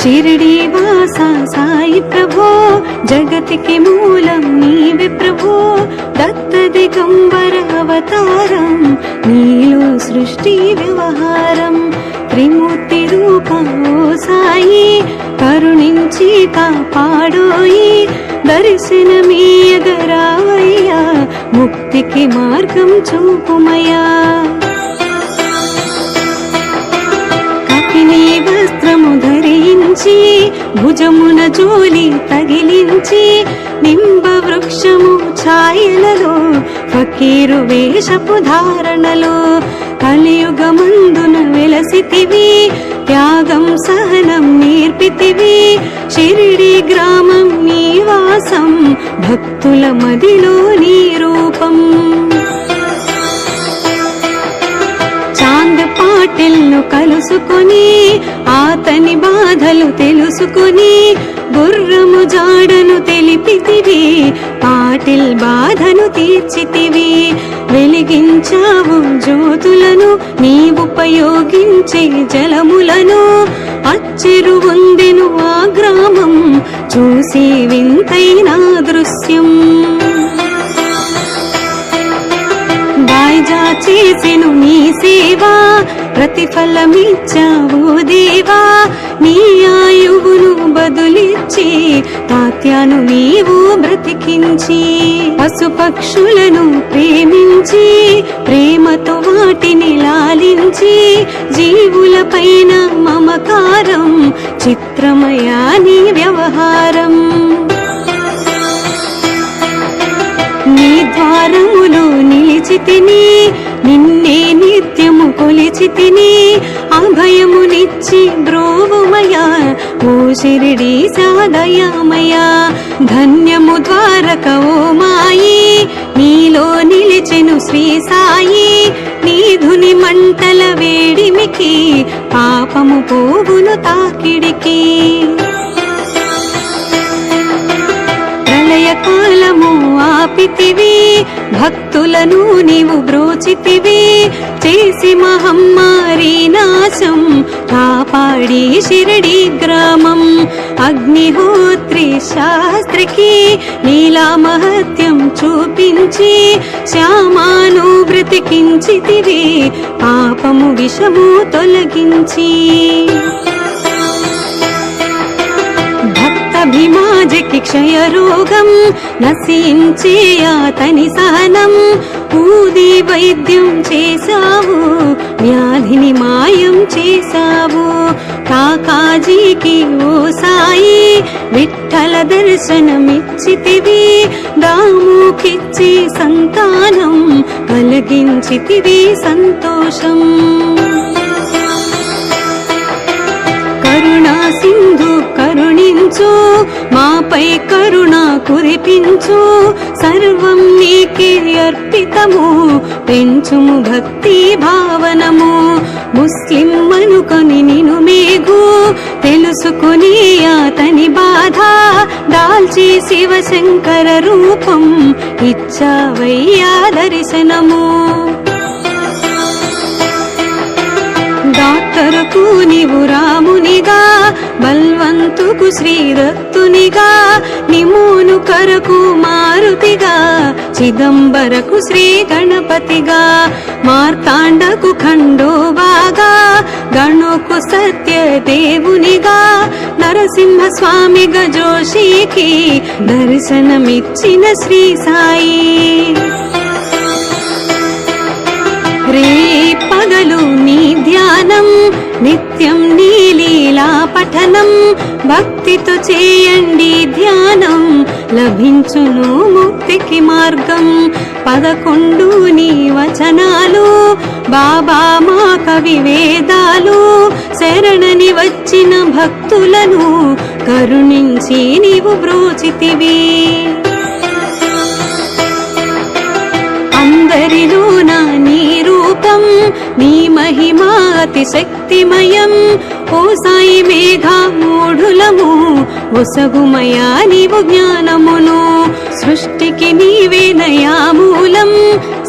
షిరిడి వాస సాయి ప్రభో, జగతికి మూలం నీవే ప్రభో. దత్త దిగంబర అవతారం, నీలో సృష్టి వ్యవహారం. త్రిమూర్తి రూపం ఓ సాయి, కరుణించి కాపాడోయి. దర్శనమీయగరావయ్యా, ముక్తికి మార్గం చూపుమయ్యా. కపిని వస్త్రము ధరించి, భుజమున జోలి తగిలించి, నింబ వృక్షము ఛాయలలో, ఫకీరు వేషపు ధారణలో. కలియుగమందున వెలసితివి, త్యాగం సహనం నేర్పితివి. షిరిడి గ్రామం నీ వాసం, భక్తుల మదిలో నీ రూపం. చాంద్ పాటిల్ను కలుసుకొని, ఆతని బాధలు తెలుసుకొని, గుర్రము జాడను తెలిపితివి. పాటిల్ బాధను తీర్చితివి, వెలిగించావు జ్యోతులను, నీవుపయోగించే జలములను. అచ్చెరు వందెను ఆ గ్రామం, చూసి వింతైన దృశ్యం. బాయ్జా చేసెను నీ సేవా, ప్రతిఫలమిచ్చావు దేవా. నీ ఆయువును బదులిచ్చి, తాత్యాను నీవు బ్రతికించి. పశుపక్షులను ప్రేమించి, ప్రేమతో వాటిని లాలించి. జీవుల పైన మమకారం, చిత్రమయా నీ వ్యవహారం. నీ ద్వారములో నిలిచితిని, నిన్నే నిత్యము కొలిచితిని. అభయమునిచ్చి బ్రోవుమయా, ఓ షిరిడి సాదయామయా. ధన్యము ద్వారక ఓ మాయి, నీలో నిలిచెను శ్రీ సాయి. నీ ధుని మంటల వేడిమికి, పాపము పోవును తాకిడికి. ప్రళయకాలము ఆపితివి, భక్తులను నీవు బ్రోచితివి. చేసి మహమ్మారి నాశం, కాపాడి షిరిడి గ్రామం. అగ్నిహోత్రి శాస్త్రికి, లీలా మహత్యం చూపించి. శ్యామాను బ్రతికించితివి, పాపము విషము తొలగించి. భీమాజకి క్షయరోగం, నశించే అతని సహనం. ఊది వైద్యం చేశావు, వ్యాధిని మాయం చేశావు. కాకాజీకి ఓ సాయి, విఠల దర్శనమిచ్చితివి. దాముకిచ్చి సంతానం, కలిగించితివి సంతోషం. కరుణా సింధు కరుణించు, మాపై కరుణ కురిపించు. సర్వం నీకే అర్పితము, పెంచుము భక్తి భావనము. ముస్లిం అనుకొని నిను మేఘు, తెలుసుకుని అతని బాధ. దాల్చి శివశంకర రూపం, ఇచ్చావయ్యా దర్శనము. డాక్టరుకు నీవు రామునిగా, బల్వంతుకు శ్రీదత్తునిగా. నిమోను కరకు మారుతిగా, చిదంబరకు శ్రీ గణపతిగా. మార్తాండకు ఖండోబాగా, గణుకు సత్యదేవునిగా. నరసింహ స్వామిగా జోషికి, దర్శనమిచ్చిన శ్రీ సాయి. రే పగలు నీ ధ్యానం, నిత్యం నీ లీలా పఠనం. భక్తితో చేయండి ధ్యానం, లభించును ముక్తికి మార్గం. 11 నీ వచనాలు, బాబా మా కవి వేదాలు. శరణని వచ్చిన భక్తులను, కరుణించి నీవు బ్రోచితివి. అందరిలోన నీ రూపం, నీ మహిమా అతి శక్తిమయం. ఓ సాయి మేఘమూఢులము, ఒసగుమయా నీవు జ్ఞానమును. సృష్టికి నీవే నయామూలం,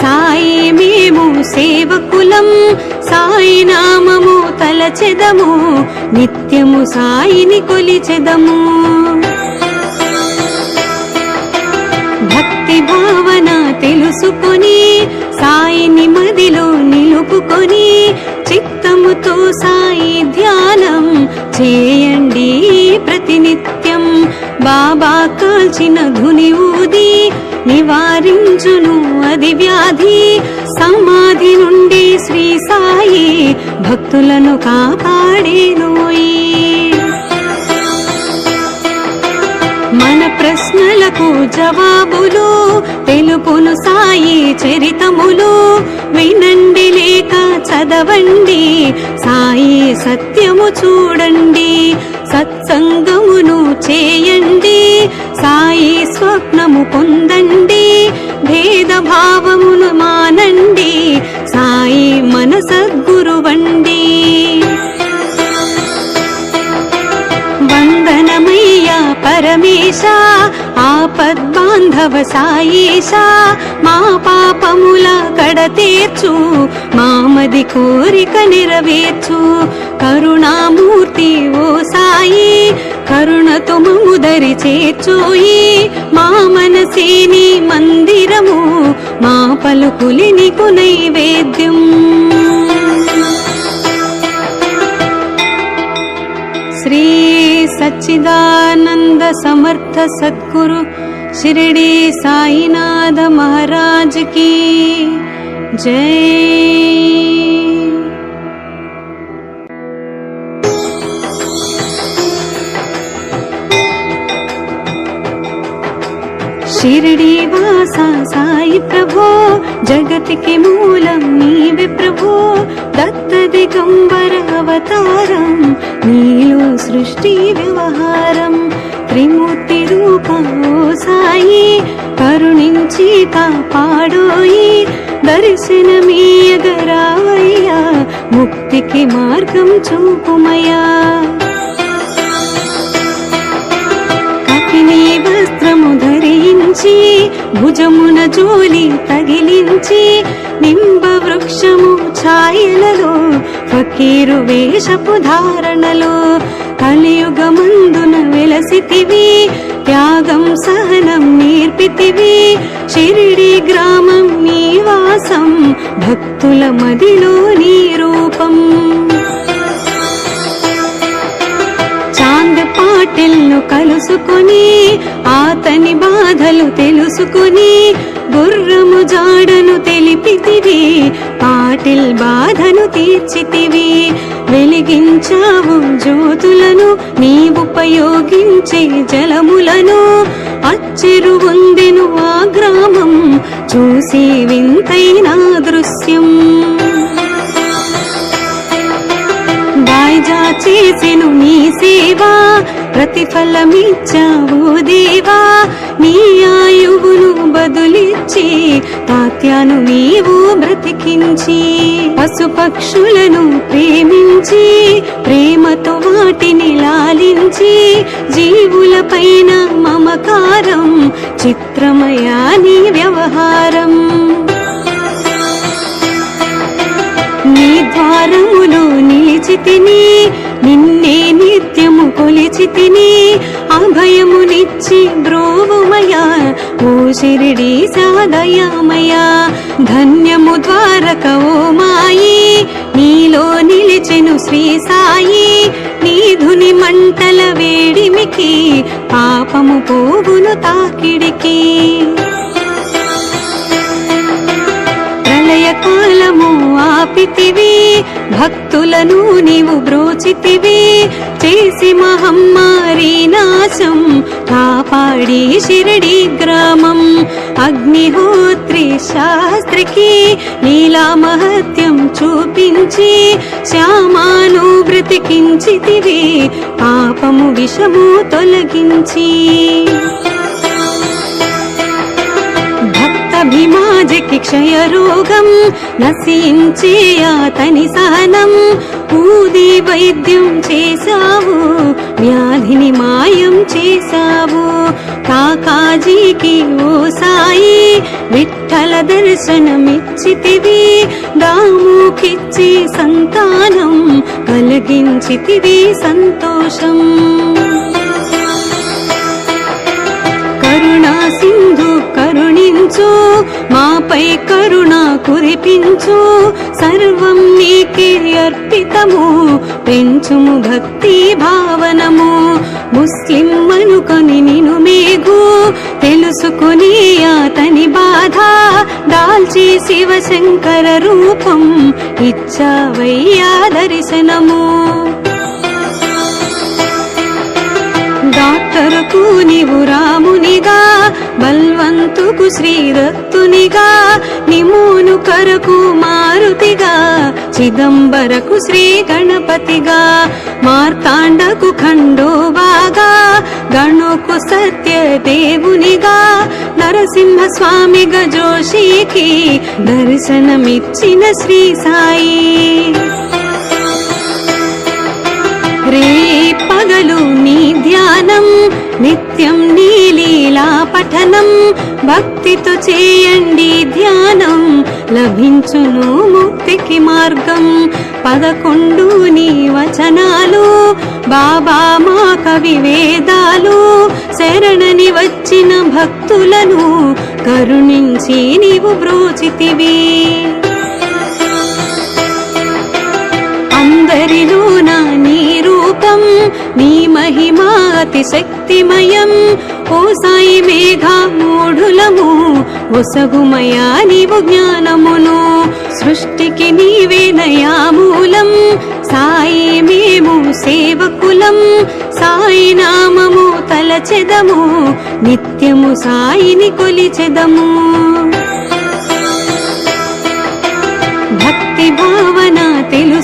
సాయి మేము సేవకులం. సాయి నామము తలచెదము, నిత్యము సాయిని కొలిచెదము. భక్తి భావన తెలుసుకొని సాయిని మదిలో నిలుపుకొని చిత్తముతో సాయి ధ్యానం చేయండి ప్రతినిత్యం. బాబా కాల్చిన ధుని ఊది నివారించును అది వ్యాధి. సమాధి నుండి శ్రీ సాయి భక్తులను కాపాడేనోయి. మన ప్రశ్నలకు జవాబులు తెలుపును సాయి చరితములు. వినండి లేక చదవండి, సాయి సత్యము చూడండి. సత్సంగమును చేయండి, సాయి స్వప్నము పొందండి. భేదభావమును మానండి, సాయి మన సద్గురువండి. వందనమయ్యా పరమేశ, ఆపద్బాంధవ సాయేశ. మా పాపముల కడతీర్చు, మామది కోరిక నెరవేర్చు. కరుణామూర్తి ఓ సాయి, కరుణతో మముదరి చేర్చోయి. మా మనసేని మందిరము, మా పలుకులి నీకు నైవేద్యం. శ్రీ सच्चिदानंद समर्थ सद्गुरु शिरडी साईनाथ महाराज की जय। शिरडी वासा साई प्रभो, जगत के मूलम नीवे प्रभो. दत्त दिगंबर अवतारम, नीलो सृष्टि व्यवहारम. त्रिमूर्ति रूपा ओ साई, करुणिंची कापाडोई. दर्शनमीयगरावయ్యా, मुक्तिకి మార్గం చూపుమయ్యా. కపిని వస్త్రము ధరించి, భుజమున జోలి తగిలించి. నింబ వృక్షము ఛాయలలో, ఫకీరు వేషపు ధారణలో. కలియుగమందున వెలసితివి, త్యాగం సహనం నేర్పితివి. షిరిడి గ్రామం నీ వాసం, భక్తుల మదిలో నీ రూపం. చాంద్ పాటిల్ను కలుసుకొని, ఆతని బాధలు తెలుసుకొని. గుర్రము జాడను తెలిపితివి, పాటిల్ బాధను తీర్చితివి. వెలిగించావు జ్యోతులను, నీవుపయోగించే జలములను. అచ్చెరు వందెను ఆ గ్రామం, చూసి వింతైన దృశ్యం. దాయిజా చేసెను నీ సేవా, ప్రతిఫలమిచ్చావు దేవా. నీ ఆయువును బదులిచ్చి, తాత్యాను నీవు బ్రతికించి. పశుపక్షులను ప్రేమించి, ప్రేమతో వాటిని లాలించి. జీవుల పైన మమకారం, చిత్రమయా నీ వ్యవహారం. నీ ద్వారములో నిలిచితిని, నిన్నే నిత్యము కొలిచితిని. అభయమునిచ్చి బ్రోవుమయా, ఓ షిరిడి సాదయామయా. ధన్యము ద్వారక ఓ మాయి, నీలో నిలిచెను శ్రీ సాయి. నీ ధుని మంటల వేడిమికి, పాపము పోవును తాకిడికి. ప్రళయకాలము ఆపితివి, భక్తులను నీవు బ్రోచితివి. చేసి మహమ్మారి నాశం, కాపాడి షిరిడి గ్రామం. అగ్నిహోత్రి శాస్త్రికి, లీలా మహత్యం చూపించి. శ్యామాను బ్రతికించితివి, పాపము విషము తొలగించి. భీమాజకి క్షయ రోగం, నశించే అతని సహనం. ఊది వైద్యం చేశావు, వ్యాధిని మాయం చేశావు. కాకాజీకి ఓ సాయి విఠల దర్శనమిచ్చితివి, దాముకిచ్చి సంతానం కలిగించితివి సంతోషం. కరుణా సింధు కరుణించు, మాపై కరుణ కురిపించు, సర్వం నీకే అర్పితము, పెంచుము భక్తి భావనము. ముస్లిం అనుకొని నిను మేఘు, తెలుసుకుని అతని బాధ, దాల్చి శివశంకర రూపం ఇచ్చావయ్యా దర్శనము. డాక్టరుకు నీవు రామునిగా, బల్వంతుకు శ్రీరత్తునిగా, నిమూను కరకు మారుతిగా, చిదంబరకు శ్రీ గణపతిగా, మార్తాండకు ఖండోబాగా, గణుకు సత్యదేవునిగా, నరసింహ స్వామిగా జోషికి దర్శనమిచ్చిన శ్రీ సాయి. రే పగలు నీ ధ్యానం, నిత్యం నీ లీలా పఠనం, భక్తితో చేయండి ధ్యానం, లభించును ముక్తికి మార్గం. 11 నీ వచనాలు, బాబా మా కవి వేదాలు, శరణని వచ్చిన భక్తులను కరుణించి నీవు బ్రోచితివి. అందరిలోన నీ రూపం, నీ మహిమా అతి శక్తిమయం. ఓ సాయి మేఘామూఢులము, ఒసగుమయా నీవు జ్ఞానమును, సృష్టికి నీవేనయా మూలం. సాయి మేము సేవకులం, సాయి నామము తలచెదము, నిత్యము సాయిని కొలిచెదము. భక్తి భావన తెలు